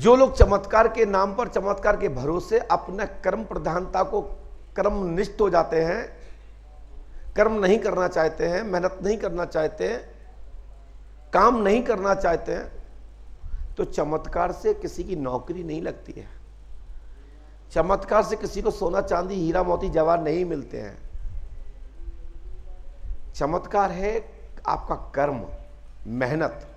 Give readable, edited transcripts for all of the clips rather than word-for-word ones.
जो लोग चमत्कार के नाम पर, चमत्कार के भरोसे अपना कर्म प्रधानता को कर्मनिष्ठ हो जाते हैं, कर्म नहीं करना चाहते हैं, मेहनत नहीं करना चाहते हैं, काम नहीं करना चाहते हैं, तो चमत्कार से किसी की नौकरी नहीं लगती है। चमत्कार से किसी को सोना चांदी हीरा मोती जवाहर नहीं मिलते हैं। चमत्कार है आपका कर्म, मेहनत।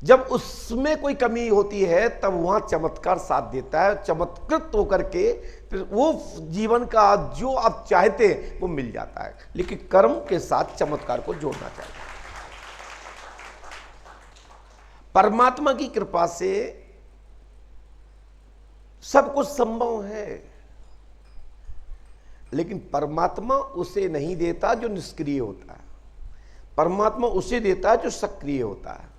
जब उसमें कोई कमी होती है तब वहां चमत्कार साथ देता है। चमत्कृत होकर के फिर वो जीवन का जो आप चाहते हैं वो मिल जाता है। लेकिन कर्म के साथ चमत्कार को जोड़ना चाहिए। परमात्मा की कृपा से सब कुछ संभव है, लेकिन परमात्मा उसे नहीं देता जो निष्क्रिय होता है। परमात्मा उसे देता है जो सक्रिय होता है,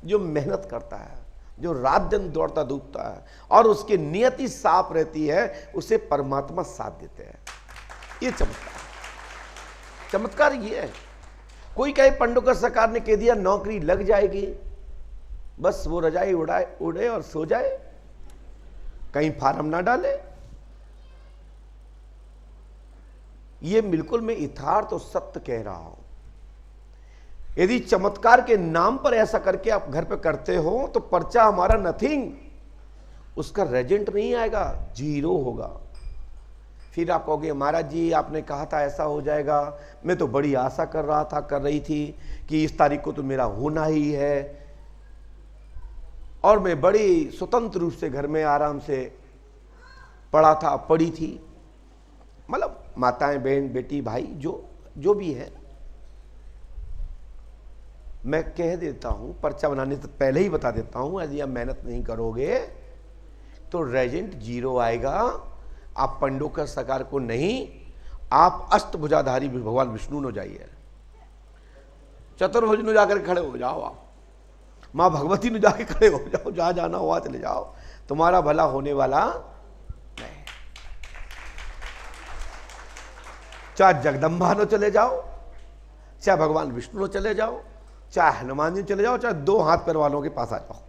जो मेहनत करता है, जो रात दिन दौड़ता धूपता है और उसकी नियति साफ रहती है, उसे परमात्मा साथ देते हैं। ये चमत्कार, चमत्कार ये है। कोई कहे पंडुकर सरकार ने कह दिया नौकरी लग जाएगी, बस वो रजाई उड़े और सो जाए, कहीं फार्म ना डाले। ये बिल्कुल मैं यथार्थ और सत्य कह रहा हूं। यदि चमत्कार के नाम पर ऐसा करके आप घर पे करते हो तो पर्चा हमारा नथिंग, उसका रेजेंट नहीं आएगा, जीरो होगा। फिर आप कहोगे महाराज जी आपने कहा था ऐसा हो जाएगा, मैं तो बड़ी आशा कर रहा था, कर रही थी कि इस तारीख को तो मेरा होना ही है, और मैं बड़ी स्वतंत्र रूप से घर में आराम से पढ़ा था, पढ़ी थी। मतलब माताएं, बहन, बेटी, भाई जो भी है, मैं कह देता हूं, पर्चा बनाने से पहले ही बता देता हूं, यदि आप मेहनत नहीं करोगे तो रेजेंट जीरो आएगा। आप पंडुकर सरकार को नहीं, आप अष्टभुजाधारी भगवान विष्णु हो जाइए, चतुर्भुज में जाकर खड़े हो जाओ, आप मां भगवती ने जाके खड़े हो जाओ, जहां जाना हुआ चले जाओ, तुम्हारा भला होने वाला नहीं। चाहे जगदम्बा नो चले जाओ, चाहे भगवान विष्णु नो चले जाओ, चाहे हनुमान जी चले जाओ, चाहे दो हाथ पैर वालों के पास आ जाओ,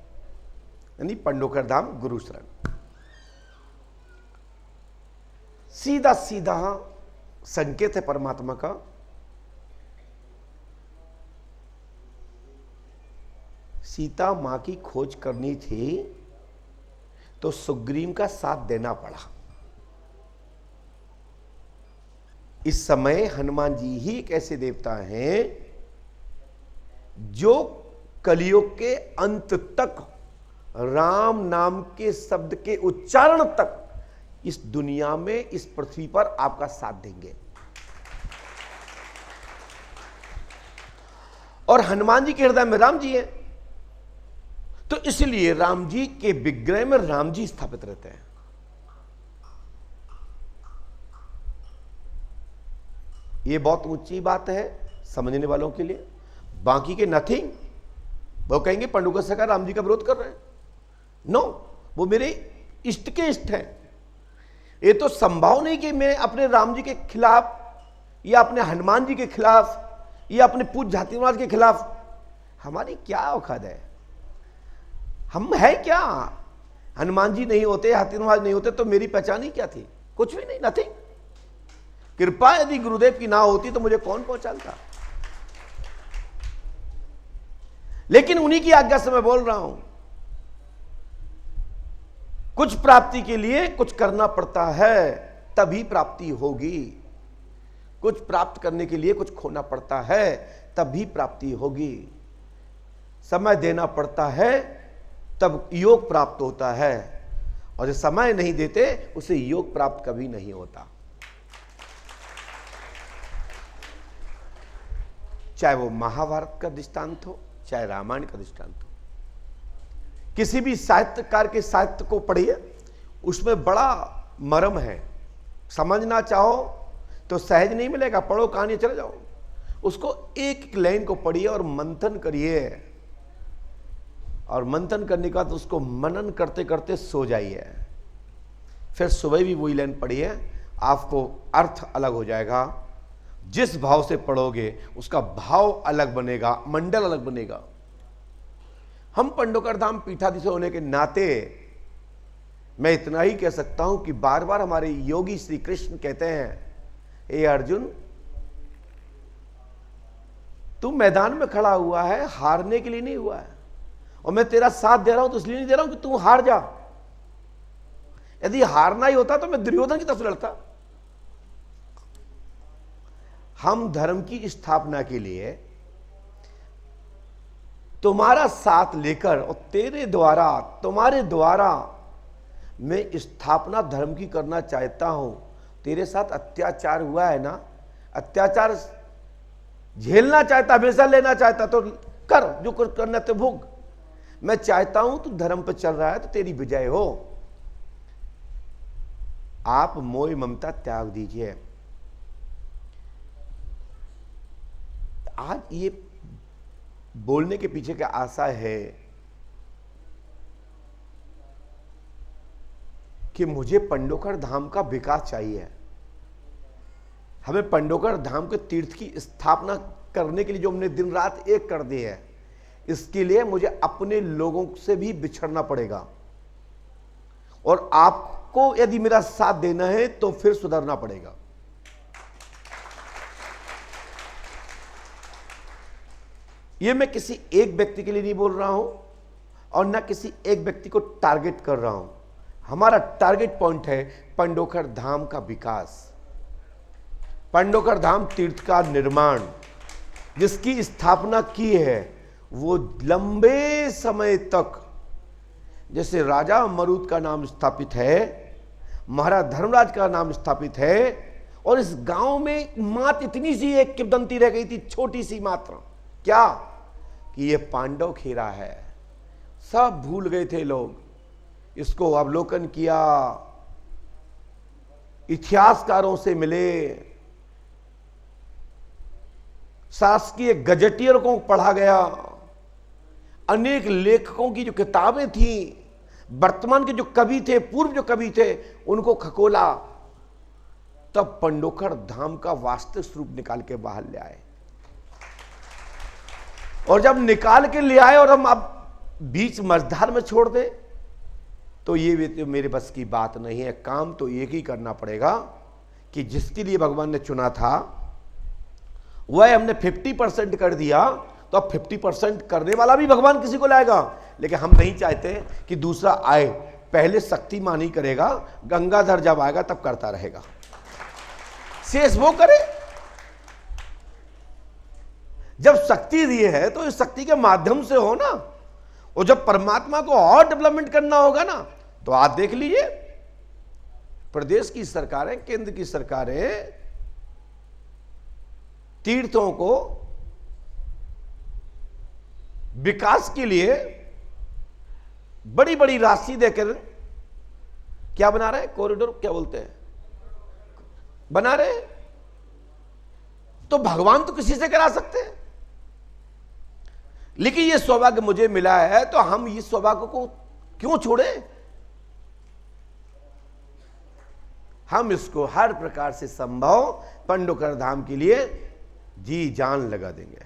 यानी पंडुकर धाम गुरु शरण। सीधा सीधा संकेत है परमात्मा का। सीता मां की खोज करनी थी तो सुग्रीव का साथ देना पड़ा। इस समय हनुमान जी ही एक ऐसे देवता हैं जो कलियुग के अंत तक राम नाम के शब्द के उच्चारण तक इस दुनिया में, इस पृथ्वी पर आपका साथ देंगे। और हनुमान जी के हृदय में राम जी हैं, तो इसलिए राम जी के विग्रह में राम जी स्थापित रहते हैं। यह बहुत ऊंची बात है समझने वालों के लिए। बाकी के नथिंग, वो कहेंगे पंडुकर सरकार राम जी का विरोध कर रहे हैं। नो, वो मेरे इष्ट के इष्ट हैं। ये तो संभव नहीं कि मैं अपने राम जी के खिलाफ या अपने हनुमान जी के खिलाफ या अपने पूज्य जाति महाराज के खिलाफ, हमारी क्या औकात है? हम है क्या? हनुमान जी नहीं होते, हाथी महाराज नहीं होते तो मेरी पहचान ही क्या थी? कुछ भी नहीं, नथिंग। कृपा यदि गुरुदेव की ना होती तो मुझे कौन पहचानता? लेकिन उन्हीं की आज्ञा से मैं बोल रहा हूं। कुछ प्राप्ति के लिए कुछ करना पड़ता है, तभी प्राप्ति होगी। कुछ प्राप्त करने के लिए कुछ खोना पड़ता है, तभी प्राप्ति होगी। समय देना पड़ता है, तब योग प्राप्त होता है, और जो समय नहीं देते उसे योग प्राप्त कभी नहीं होता। चाहे वो महाभारत का दृष्टांत हो, चाहे रामायण का दृष्टांत हो, किसी भी साहित्यकार के साहित्य को पढ़िए, उसमें बड़ा मर्म है। समझना चाहो तो सहज नहीं मिलेगा, पढ़ो कहानी चले जाओ। उसको एक एक लाइन को पढ़िए और मंथन करिए, और मंथन करने के बाद उसको मनन करते करते सो जाइए। फिर सुबह भी वही लाइन पढ़िए, आपको अर्थ अलग हो जाएगा। जिस भाव से पढ़ोगे उसका भाव अलग बनेगा, मंडल अलग बनेगा। हम पंडोकर धाम पीठाधीश होने के नाते मैं इतना ही कह सकता हूं कि बार बार हमारे योगी श्री कृष्ण कहते हैं, हे अर्जुन, तू मैदान में खड़ा हुआ है, हारने के लिए नहीं हुआ है, और मैं तेरा साथ दे रहा हूं तो इसलिए नहीं दे रहा हूं कि तू हार जा। यदि हारना ही होता तो मैं दुर्योधन की तरफ लड़ता। हम धर्म की स्थापना के लिए तुम्हारा साथ लेकर और तेरे द्वारा, तुम्हारे द्वारा मैं स्थापना धर्म की करना चाहता हूं। तेरे साथ अत्याचार हुआ है ना, अत्याचार झेलना चाहता, हमेशा लेना चाहता तो कर, जो कुछ करना तो भोग। मैं चाहता हूं तू धर्म पर चल रहा है तो तेरी विजय हो। आप मोह ममता त्याग दीजिए। आज ये बोलने के पीछे क्या आशा है कि मुझे पंडोकर धाम का विकास चाहिए। हमें पंडोकर धाम के तीर्थ की स्थापना करने के लिए जो हमने दिन रात एक कर दी है, इसके लिए मुझे अपने लोगों से भी बिछड़ना पड़ेगा, और आपको यदि मेरा साथ देना है तो फिर सुधरना पड़ेगा। यह मैं किसी एक व्यक्ति के लिए नहीं बोल रहा हूं और ना किसी एक व्यक्ति को टारगेट कर रहा हूं। हमारा टारगेट पॉइंट है पंडोकर धाम का विकास, पंडोकर धाम तीर्थ का निर्माण। जिसकी स्थापना की है वो लंबे समय तक, जैसे राजा मरुद का नाम स्थापित है, महाराज धर्मराज का नाम स्थापित है, और इस गांव में मात्र इतनी सी एक किंवदंती रह गई थी, छोटी सी मात्र, क्या कि ये पांडव खेरा है। सब भूल गए थे लोग, इसको अवलोकन किया, इतिहासकारों से मिले, शासकीय गजेटियर को पढ़ा गया, अनेक लेखकों की जो किताबें थी, वर्तमान के जो कवि थे, पूर्व जो कवि थे, उनको खकोला, तब पंडोकर धाम का वास्तविक स्वरूप निकाल के बाहर ले आए। और जब निकाल के ले आए और हम अब बीच मझधार में छोड़ दे तो ये तो मेरे बस की बात नहीं है। काम तो एक ही करना पड़ेगा कि जिसके लिए भगवान ने चुना था वह हमने 50% कर दिया, तो अब 50% करने वाला भी भगवान किसी को लाएगा। लेकिन हम नहीं चाहते कि दूसरा आए, पहले शक्तिमान ही करेगा, गंगाधर जब आएगा तब करता रहेगा, शेष वो करे। जब शक्ति दी है तो इस शक्ति के माध्यम से हो ना, और जब परमात्मा को और डेवलपमेंट करना होगा ना, तो आप देख लीजिए प्रदेश की सरकारें, केंद्र की सरकारें तीर्थों को विकास के लिए बड़ी बड़ी राशि देकर क्या बना रहे हैं, कॉरिडोर क्या बोलते हैं, बना रहे हैं। तो भगवान तो किसी से करा सकते हैं, लेकिन ये सौभाग्य मुझे मिला है तो हम इस सौभाग्य को क्यों छोड़े। हम इसको हर प्रकार से संभव पंडोकर धाम के लिए जी जान लगा देंगे।